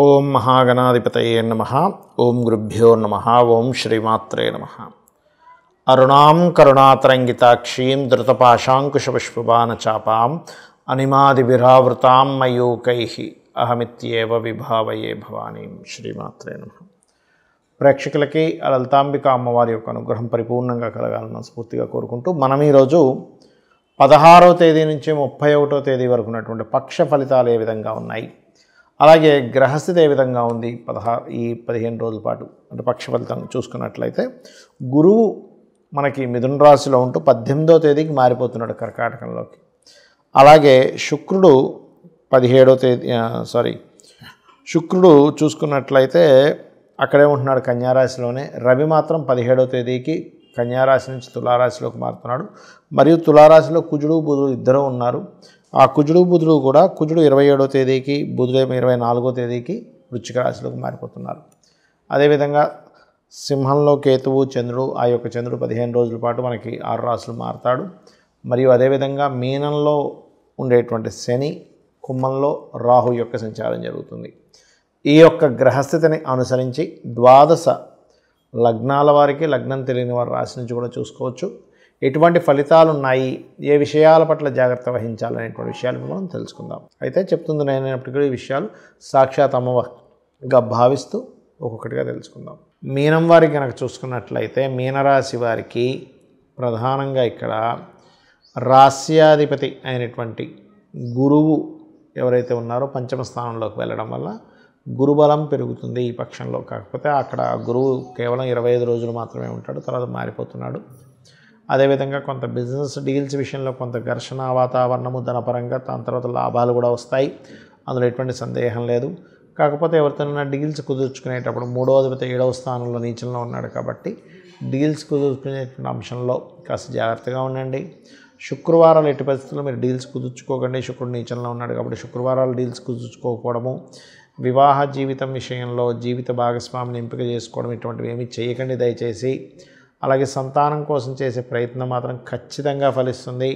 ఓం మహాగణాధిపతయే నమః. ఓం గురుభ్యో నమః. ఓం శ్రీమాత్రే నమః. అరుణాం కరుణాతరంగితాక్షీం ధృతపాశాంకుశపుష్పబాణచాపాం అనిమాదివిరావృతాం మయూకైః అహమిత్యేవ విభావయే భవానీం. శ్రీమాత్రే నమః. ప్రేక్షకులకి లలితాంబిక అమ్మవారి యొక్క అనుగ్రహం పరిపూర్ణంగా కలగాలని స్ఫూర్తిగా కోరుకుంటూ మనం ఈరోజు 16వ తేదీ నుంచి 31వ తేదీ వరకు ఉన్నటువంటి పక్ష ఫలితాలు ఏ విధంగా ఉన్నాయి, అలాగే గ్రహస్థితి ఏ విధంగా ఉంది ఈ 15 రోజుల పాటు అంటే పక్ష ఫలితం చూసుకున్నట్లయితే, గురువు మనకి మిథున రాశిలో ఉంటూ 18వ తేదీకి మారిపోతున్నాడు కర్కాటకంలోకి. అలాగే శుక్రుడు 17వ తేదీ శుక్రుడు చూసుకున్నట్లయితే అక్కడే ఉంటున్నాడు కన్యారాశిలోనే. రవి మాత్రం 17వ తేదీకి కన్యారాశి నుంచి తులారాశిలోకి మారుతున్నాడు. మరియు తులారాశిలో కుజుడు బుధుడు ఇద్దరు ఉన్నారు. ఆ కుజుడు బుధుడు కూడా కుజుడు 27వ తేదీకి, బుధుడేమో 24వ తేదీకి వృశ్చిక రాశిలోకి మారిపోతున్నారు. అదేవిధంగా సింహంలో కేతువు చంద్రుడు, ఆ యొక్క చంద్రుడు 15 రోజుల పాటు మనకి 6 రాశులు మారుతాడు. మరియు అదేవిధంగా మీనంలో ఉండేటువంటి శని, కుంభంలో రాహు యొక్క సంచారం జరుగుతుంది. ఈ యొక్క గ్రహస్థితిని అనుసరించి 12 లగ్నాల వారికి, లగ్నం తెలియని వారి రాశి నుంచి కూడా చూసుకోవచ్చు ఎటువంటి ఫలితాలు ఉన్నాయి, ఏ విషయాల పట్ల జాగ్రత్త వహించాలనేటువంటి విషయాలు మనం తెలుసుకుందాం. అయితే చెప్తుంది నేనైనప్పటికీ ఈ విషయాలు సాక్షాత్ అమ్మగా భావిస్తూ ఒక్కొక్కటిగా తెలుసుకుందాం. మీనం వారికి కనుక చూసుకున్నట్లయితే, మీనరాశి వారికి ప్రధానంగా ఇక్కడ రాస్యాధిపతి అయినటువంటి గురువు ఎవరైతే ఉన్నారో పంచమ స్థానంలోకి వెళ్ళడం వల్ల గురుబలం పెరుగుతుంది ఈ పక్షంలో. కాకపోతే అక్కడ గురువు కేవలం 25 రోజులు మాత్రమే ఉంటాడు, తర్వాత మారిపోతున్నాడు. అదేవిధంగా కొంత బిజినెస్ డీల్స్ విషయంలో కొంత ఘర్షణ వాతావరణము ధనపరంగా, దాని తర్వాత లాభాలు కూడా వస్తాయి, అందులో ఎటువంటి సందేహం లేదు. కాకపోతే ఎవరితోనైనా డీల్స్ కుదుర్చుకునేటప్పుడు 3వ అధిపతి 7వ స్థానంలో నీచంలో ఉన్నాడు కాబట్టి డీల్స్ కుదుర్చుకునేటువంటి అంశంలో కాస్త జాగ్రత్తగా ఉండండి. శుక్రవారాలు ఎట్టి పరిస్థితుల్లో మీరు డీల్స్ కుదుర్చుకోకండి. శుక్రుడు నీచంలో ఉన్నాడు కాబట్టి శుక్రవారాలు డీల్స్ కుదుర్చుకోకపోవడము, వివాహ జీవితం విషయంలో జీవిత భాగస్వామిని ఎంపిక చేసుకోవడం ఇటువంటివి ఏమీ చేయకండి దయచేసి. అలాగే సంతానం కోసం చేసే ప్రయత్నం మాత్రం ఖచ్చితంగా ఫలిస్తుంది.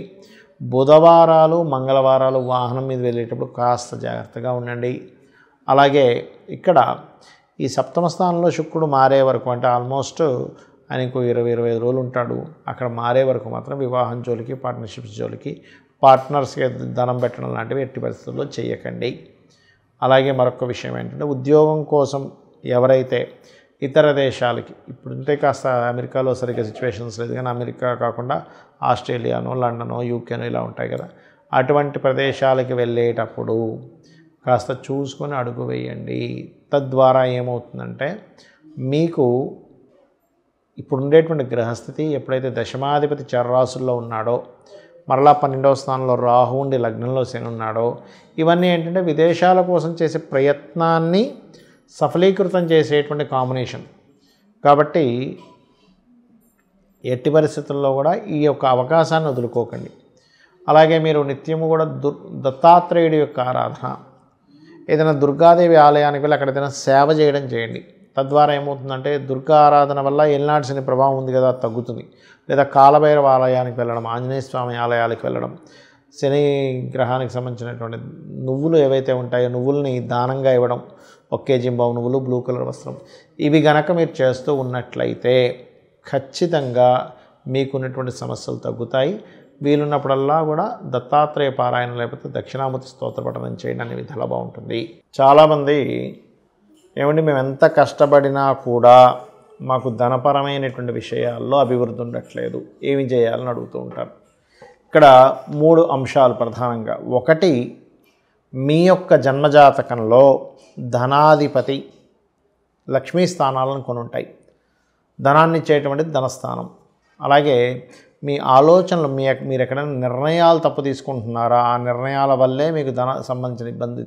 బుధవారాలు మంగళవారాలు వాహనం మీద వెళ్ళేటప్పుడు కాస్త జాగ్రత్తగా ఉండండి. అలాగే ఇక్కడ ఈ సప్తమ స్థానంలో శుక్రుడు మారే వరకు, అంటే ఆల్మోస్ట్ ఆయన ఇంకో 20-25 రోజులు ఉంటాడు. అక్కడ మారే వరకు మాత్రం వివాహం జోలికి, పార్ట్నర్షిప్స్ జోలికి, పార్ట్నర్స్కి ధనం పెట్టడం లాంటివి ఎట్టి పరిస్థితుల్లో చేయకండి. అలాగే మరొక విషయం ఏంటంటే, ఉద్యోగం కోసం ఎవరైతే ఇతర దేశాలకి, ఇప్పుడుంటే కాస్త అమెరికాలో సరిగ్గా సిచ్యువేషన్స్ లేదు కానీ అమెరికా కాకుండా ఆస్ట్రేలియానో, లండనో, యూకేనో ఇలా ఉంటాయి కదా, అటువంటి ప్రదేశాలకి వెళ్ళేటప్పుడు కాస్త చూసుకొని అడుగు వేయండి. తద్వారా ఏమవుతుందంటే, మీకు ఇప్పుడు ఉండేటువంటి గ్రహస్థితి ఎప్పుడైతే దశమాధిపతి చరరాశుల్లో ఉన్నాడో, మరలా 12వ స్థానంలో రాహు ఉండి లగ్నంలో శని ఉన్నాడో, ఇవన్నీ ఏంటంటే విదేశాల కోసం చేసే ప్రయత్నాన్ని సఫలీకృతం చేసేటువంటి కాంబినేషన్. కాబట్టి ఎట్టి పరిస్థితుల్లో కూడా ఈ యొక్క అవకాశాన్ని వదులుకోకండి. అలాగే మీరు నిత్యము కూడా దత్తాత్రేయుడి యొక్క ఆరాధన, ఏదైనా దుర్గాదేవి ఆలయానికి వెళ్ళి అక్కడ ఏదైనా సేవ చేయడం చేయండి. తద్వారా ఏమవుతుందంటే, దుర్గా ఆరాధన వల్ల ఏలినాటి శని ప్రభావం ఉంది కదా, తగ్గుతుంది. లేదా కాలభైరవ ఆలయానికి వెళ్ళడం, ఆంజనేయ స్వామి ఆలయాలకు వెళ్ళడం, శని గ్రహానికి సంబంధించినటువంటి నువ్వులు ఏవైతే ఉంటాయో నువ్వుల్ని దానంగా ఇవ్వడం, 1 కేజీ నువ్వులు, బ్లూ కలర్ వస్త్రం, ఇవి గనక మీరు చేస్తూ ఉన్నట్లయితే ఖచ్చితంగా మీకున్నటువంటి సమస్యలు తగ్గుతాయి. వీలున్నప్పుడల్లా కూడా దత్తాత్రేయ పారాయణ లేకపోతే దక్షిణామూర్తి స్తోత్ర పఠనం చేయండి, అనే విధాలు బాగుంటుంది. చాలామంది ఏమండి మేము ఎంత కష్టపడినా కూడా మాకు ధనపరమైనటువంటి విషయాల్లో అభివృద్ధి ఉండట్లేదు, ఏమి చేయాలని అడుగుతూ ఉంటారు. ఇక్కడ 3 అంశాలు ప్రధానంగా. ఒకటి, మీ యొక్క జన్మజాతకంలో ధనాధిపతి లక్ష్మీ స్థానాలను కొని ఉంటాయి. ధనాన్ని ఇచ్చేటువంటి ధనస్థానం. అలాగే మీ ఆలోచనలు, మీరు ఎక్కడైనా నిర్ణయాలు తప్పు తీసుకుంటున్నారా, ఆ నిర్ణయాల వల్లే మీకు ధన సంబంధించిన ఇబ్బంది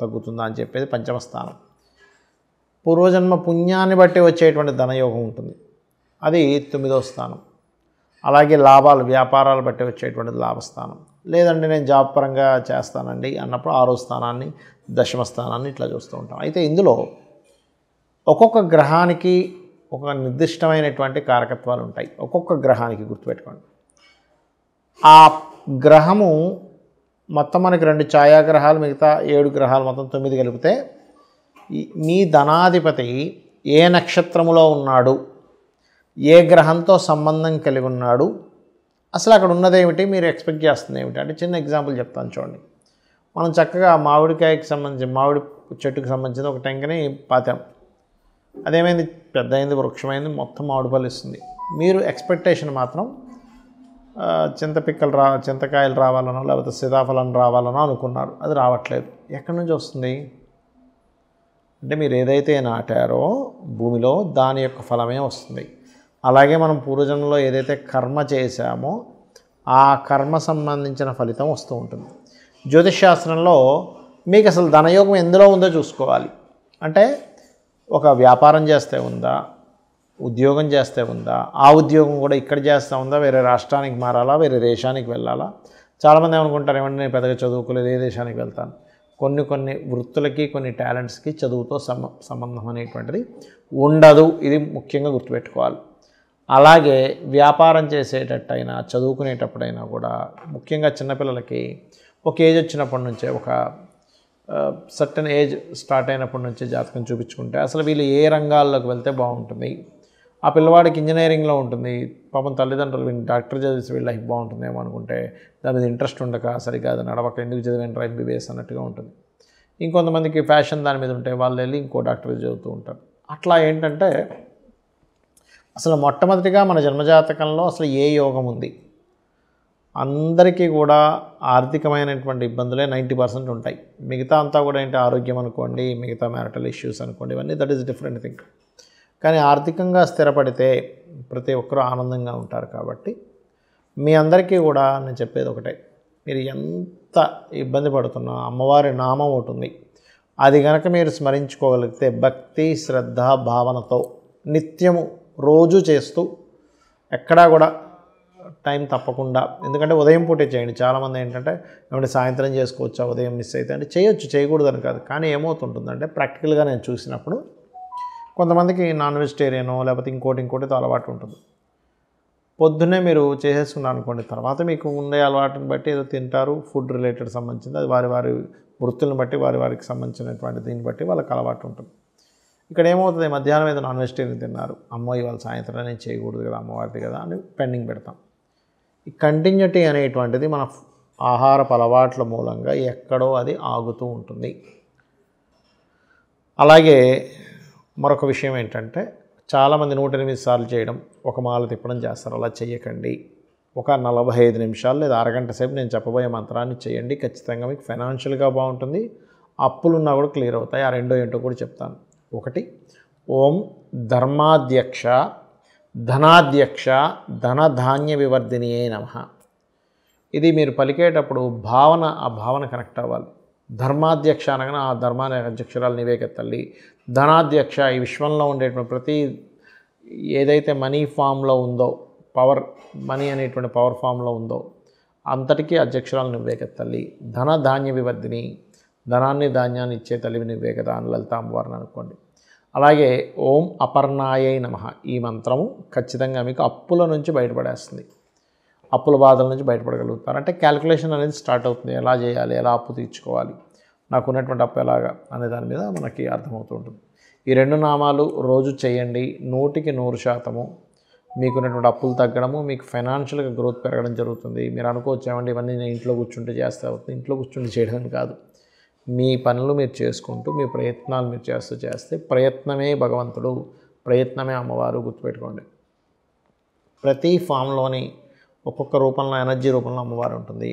తగ్గుతుందా అని చెప్పేది పంచమ స్థానం. పూర్వజన్మ పుణ్యాన్ని బట్టి వచ్చేటువంటి ధనయోగం ఉంటుంది, అది 9వ స్థానం. అలాగే లాభాలు, వ్యాపారాలు బట్టి వచ్చేటువంటి లాభస్థానం. లేదంటే నేను జాబ్ పరంగా చేస్తానండి అన్నప్పుడు 6వ స్థానాన్ని, దశమ స్థానాన్ని ఇట్లా చూస్తూ ఉంటాం. అయితే ఇందులో ఒక్కొక్క గ్రహానికి ఒక నిర్దిష్టమైనటువంటి కారకత్వాలు ఉంటాయి. ఒక్కొక్క గ్రహానికి గుర్తుపెట్టుకోండి. ఆ గ్రహము మొత్తం మనకి 2 ఛాయాగ్రహాలు, మిగతా 7 గ్రహాలు మొత్తం 9 కలిపితే మీ ధనాధిపతి ఏ నక్షత్రములో ఉన్నాడు, ఏ గ్రహంతో సంబంధం కలిగి ఉన్నాడు, అసలు అక్కడ ఉన్నదేమిటి, మీరు ఎక్స్పెక్ట్ చేస్తుంది ఏమిటి అంటే చిన్న ఎగ్జాంపుల్ చెప్తాను చూడండి. మనం చక్కగా మామిడికాయకి సంబంధించి మామిడి చెట్టుకు సంబంధించిన ఒక టెంకని పాతాం. అదేమైంది, పెద్ద అయింది, వృక్షమైంది, మొత్తం మామిడి పళ్ళు ఇస్తుంది. మీరు ఎక్స్పెక్టేషన్ మాత్రం చింతకాయలు రావాలనో లేకపోతే సీతాఫలం రావాలనో అనుకున్నారు. అది రావట్లేదు. ఎక్కడి నుంచి వస్తుంది అంటే మీరు ఏదైతే నాటారో భూమిలో దాని యొక్క ఫలమే వస్తుంది. అలాగే మనం పూర్వజన్మలో ఏదైతే కర్మ చేశామో ఆ కర్మ సంబంధించిన ఫలితం వస్తూ ఉంటుంది. జ్యోతిష్ శాస్త్రంలో మీకు అసలు ధనయోగం ఎందులో ఉందో చూసుకోవాలి. అంటే ఒక వ్యాపారం చేస్తే ఉందా, ఉద్యోగం చేస్తే ఉందా, ఆ ఉద్యోగం కూడా ఇక్కడ చేస్తూ ఉందా, వేరే రాష్ట్రానికి మారాలా, వేరే దేశానికి వెళ్ళాలా. చాలామంది ఏమనుకుంటారు, ఏమంటే నేను పెద్దగా చదువుకోలేదు, ఏ దేశానికి వెళ్తాను. కొన్ని వృత్తులకి కొన్ని టాలెంట్స్కి చదువుతో సంబంధం అనేటువంటిది ఉండదు. ఇది ముఖ్యంగా గుర్తుపెట్టుకోవాలి. అలాగే వ్యాపారం చేసేటట్టయినా చదువుకునేటప్పుడైనా కూడా ముఖ్యంగా చిన్నపిల్లలకి ఒక ఏజ్ వచ్చినప్పటి నుంచే, ఒక సర్టన్ ఏజ్ స్టార్ట్ అయినప్పటి నుంచే జాతకం చూపించుకుంటే అసలు వీళ్ళు ఏ రంగాల్లోకి వెళ్తే బాగుంటుంది. ఆ పిల్లవాడికి ఇంజనీరింగ్లో ఉంటుంది, పాపం తల్లిదండ్రులు వీళ్ళు డాక్టర్ చదివిస్తే వీళ్ళ లైఫ్ బాగుంటుందేమో అనుకుంటే దాని మీద ఇంట్రెస్ట్ ఉండక సరిగ్గా అది నడవక ఎందుకు చదివేంటారు ఎంబీబీఎస్ అన్నట్టుగా ఉంటుంది. ఇంకొంతమందికి ఫ్యాషన్ దాని మీద ఉంటే వాళ్ళు వెళ్ళి ఇంకో డాక్టర్ చదువుతూ ఉంటారు. అట్లా ఏంటంటే అసలు మొట్టమొదటిగా మన జన్మజాతకంలో అసలు ఏ యోగం ఉంది, అందరికీ కూడా ఆర్థికమైనటువంటి ఇబ్బందులే 90% ఉంటాయి. మిగతా అంతా కూడా ఏంటి, ఆరోగ్యం అనుకోండి, మిగతా మ్యారిటల్ ఇష్యూస్ అనుకోండి, ఇవన్నీ దట్ ఈస్ డిఫరెంట్ థింగ్. కానీ ఆర్థికంగా స్థిరపడితే ప్రతి ఒక్కరూ ఆనందంగా ఉంటారు. కాబట్టి మీ అందరికీ కూడా నేను చెప్పేది ఒకటే, మీరు ఎంత ఇబ్బంది పడుతున్నా అమ్మవారి నామం ఒకటి ఉంది, అది కనుక మీరు స్మరించుకోగలిగితే భక్తి శ్రద్ధ భావనతో నిత్యము రోజు చేస్తూ ఎక్కడా కూడా టైం తప్పకుండా, ఎందుకంటే ఉదయం పూటే చేయండి. చాలామంది ఏంటంటే ఏమంటే సాయంత్రం చేసుకోవచ్చా, ఉదయం మిస్ అయితే అంటే చేయొచ్చు, చేయకూడదని కాదు. కానీ ఏమవుతుంటుందంటే ప్రాక్టికల్గా నేను చూసినప్పుడు కొంతమందికి నాన్ వెజిటేరియనో లేకపోతే ఇంకోటితో అలవాటు ఉంటుంది. పొద్దున్నే మీరు చేసేసుకున్నారు అనుకోండి, తర్వాత మీకు ఉండే అలవాటుని బట్టి ఏదో తింటారు, ఫుడ్ రిలేటెడ్ సంబంధించింది, అది వారి వృత్తులను బట్టి వారికి సంబంధించినటువంటి దీన్ని బట్టి వాళ్ళకి అలవాటు ఉంటుంది. ఇక్కడ ఏమవుతుంది, మధ్యాహ్నం ఏదో నాన్ వెజిటేరియన్ తిన్నారు, అమ్మ ఇవాళ సాయంత్రం నేను చేయకూడదు కదా, అమ్మవారిది కదా అని పెండింగ్ పెడతాం. ఈ కంటిన్యూటీ అనేటువంటిది మన ఆహారపు అలవాట్ల మూలంగా ఎక్కడో అది ఆగుతూ ఉంటుంది. అలాగే మరొక విషయం ఏంటంటే చాలామంది 108 సార్లు చేయడం, ఒక మాల తిప్పడం చేస్తారు. అలా చేయకండి. ఒక 45 నిమిషాలు లేదా అరగంట సేపు నేను చెప్పబోయే మంత్రాన్ని చేయండి. ఖచ్చితంగా మీకు ఫైనాన్షియల్గా బాగుంటుంది, అప్పులున్నా కూడా క్లియర్ అవుతాయి. ఆ రెండో ఏంటో కూడా చెప్తాను. ఒకటి, ఓం ధర్మాధ్యక్ష ధనాధ్యక్ష ధనధాన్య వివర్ధినియే నమః. ఇది మీరు పలికేటప్పుడు ఆ భావన కనెక్ట్ అవ్వాలి. ధర్మాధ్యక్ష అనగానే ఆ ధర్మాన్ని అధ్యక్షురాలు నీవేక తల్లి. ధనాధ్యక్ష ఈ విశ్వంలో ఉండేటువంటి ప్రతి ఏదైతే మనీ ఫామ్లో ఉందో, మనీ అనేటువంటి పవర్ ఫామ్లో ఉందో అంతటికీ అధ్యక్షురాలు నువ్వే కదా తల్లి. ధనధాన్య వివర్ధిని, ధనాన్ని ధాన్యాన్ని ఇచ్చే తల్లివి నువ్వే కదా అని లలితాంబవారిని అనుకోండి. అలాగే ఓం అపర్ణాయై నమః. ఈ మంత్రము ఖచ్చితంగా మీకు అప్పుల నుంచి బయటపడేస్తుంది, అప్పుల బాధల నుంచి బయటపడగలుగుతారు. అంటే క్యాలిక్యులేషన్ అనేది స్టార్ట్ అవుతుంది, ఎలా చేయాలి, ఎలా అప్పు తీర్చుకోవాలి, నాకు ఉన్నటువంటి అప్పు ఎలాగా అనే దాని మీద మనకి అర్థమవుతూ ఉంటుంది. ఈ 2 నామాలు రోజు చేయండి. 100% మీకున్నటువంటి అప్పులు తగ్గడము, మీకు ఫైనాన్షియల్గా గ్రోత్ పెరగడం జరుగుతుంది. మీరు అనుకోవచ్చు ఏమండి ఇవన్నీ నేను ఇంట్లో కూర్చుంటే చేస్తే అవుతుంది. ఇంట్లో కూర్చుంటే చేయడం కాదు, మీ పనులు మీరు చేసుకుంటూ మీ ప్రయత్నాలు మీరు చేస్తే ప్రయత్నమే భగవంతుడు, ప్రయత్నమే అమ్మవారు. గుర్తుపెట్టుకోండి, ప్రతి ఫామ్లోని ఒక్కొక్క రూపంలో ఎనర్జీ రూపంలో అమ్మవారు ఉంటుంది.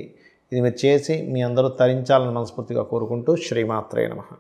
ఇది మీరు చేసి మీ అందరూ తరించాలని మనస్ఫూర్తిగా కోరుకుంటూ శ్రీమాత్రే నమః.